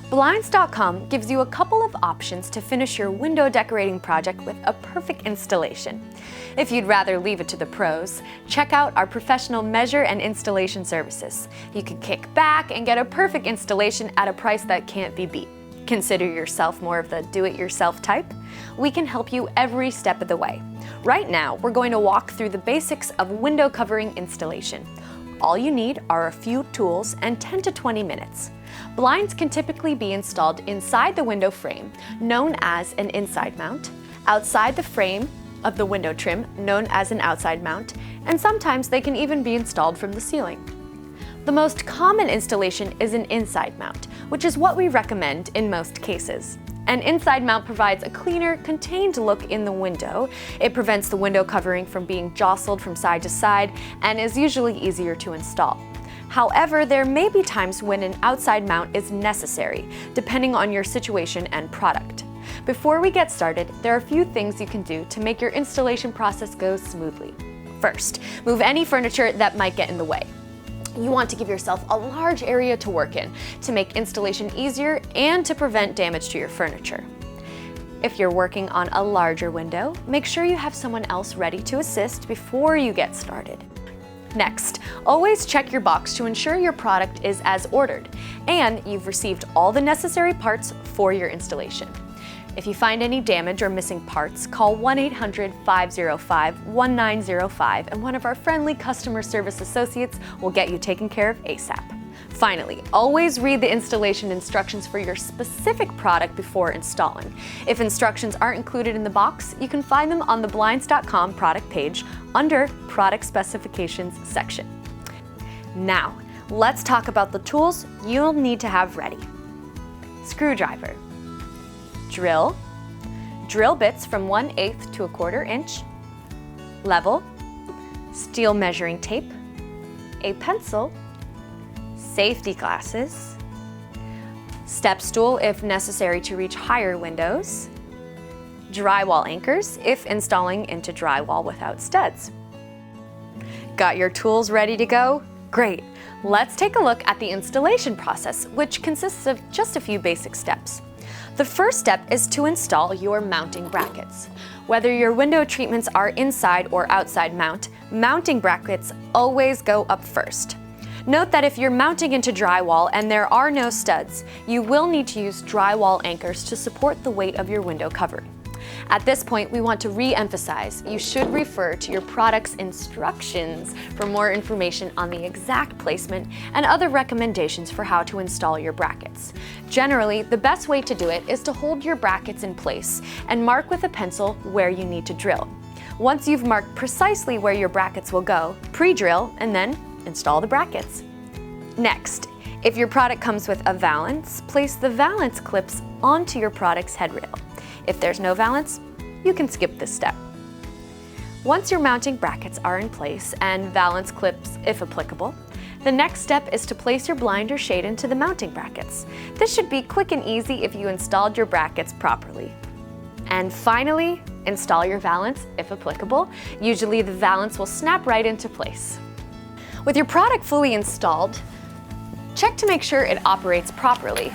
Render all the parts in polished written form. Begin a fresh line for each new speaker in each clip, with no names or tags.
Blinds.com gives you a couple of options to finish your window decorating project with a perfect installation. If you'd rather leave it to the pros, check out our professional measure and installation services. You can kick back and get a perfect installation at a price that can't be beat. Consider yourself more of the do-it-yourself type? We can help you every step of the way. Right now, we're going to walk through the basics of window covering installation. All you need are a few tools and 10 to 20 minutes. Blinds can typically be installed inside the window frame, known as an inside mount, outside the frame of the window trim, known as an outside mount, and sometimes they can even be installed from the ceiling. The most common installation is an inside mount, which is what we recommend in most cases. An inside mount provides a cleaner, contained look in the window. It prevents the window covering from being jostled from side to side and is usually easier to install. However, there may be times when an outside mount is necessary, depending on your situation and product. Before we get started, there are a few things you can do to make your installation process go smoothly. First, move any furniture that might get in the way. You want to give yourself a large area to work in to make installation easier and to prevent damage to your furniture. If you're working on a larger window, make sure you have someone else ready to assist before you get started. Next, always check your box to ensure your product is as ordered and you've received all the necessary parts for your installation. If you find any damage or missing parts, call 1-800-505-1905 and one of our friendly customer service associates will get you taken care of ASAP. Finally, always read the installation instructions for your specific product before installing. If instructions aren't included in the box, you can find them on the Blinds.com product page under Product Specifications section. Now, let's talk about the tools you'll need to have ready. Screwdriver, drill bits from 1/8 to 1/4 inch, level, steel measuring tape, a pencil, safety glasses, step stool if necessary to reach higher windows, drywall anchors if installing into drywall without studs. Got your tools ready to go? Great! Let's take a look at the installation process, which consists of just a few basic steps. The first step is to install your mounting brackets. Whether your window treatments are inside or outside mount, mounting brackets always go up first. Note that if you're mounting into drywall and there are no studs, you will need to use drywall anchors to support the weight of your window covering. At this point, we want to re-emphasize you should refer to your product's instructions for more information on the exact placement and other recommendations for how to install your brackets. Generally, the best way to do it is to hold your brackets in place and mark with a pencil where you need to drill. Once you've marked precisely where your brackets will go, pre-drill and then install the brackets. Next, if your product comes with a valance, place the valance clips onto your product's headrail. If there's no valance, you can skip this step. Once your mounting brackets are in place and valance clips if applicable, the next step is to place your blind or shade into the mounting brackets. This should be quick and easy if you installed your brackets properly. And finally, install your valance if applicable. Usually the valance will snap right into place. With your product fully installed, check to make sure it operates properly.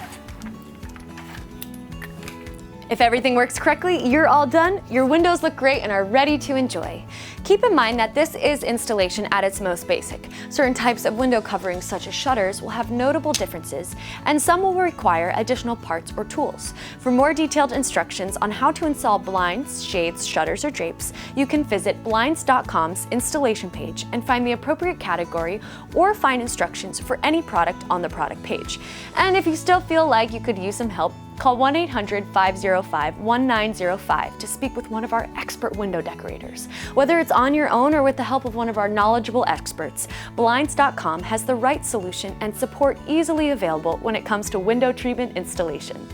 If everything works correctly, you're all done, your windows look great and are ready to enjoy. Keep in mind that this is installation at its most basic. Certain types of window coverings, such as shutters, will have notable differences, and some will require additional parts or tools. For more detailed instructions on how to install blinds, shades, shutters, or drapes, you can visit Blinds.com's installation page and find the appropriate category or find instructions for any product on the product page. And if you still feel like you could use some help, call 1-800-505-1905 to speak with one of our expert window decorators. Whether it's on your own or with the help of one of our knowledgeable experts, Blinds.com has the right solution and support easily available when it comes to window treatment installation.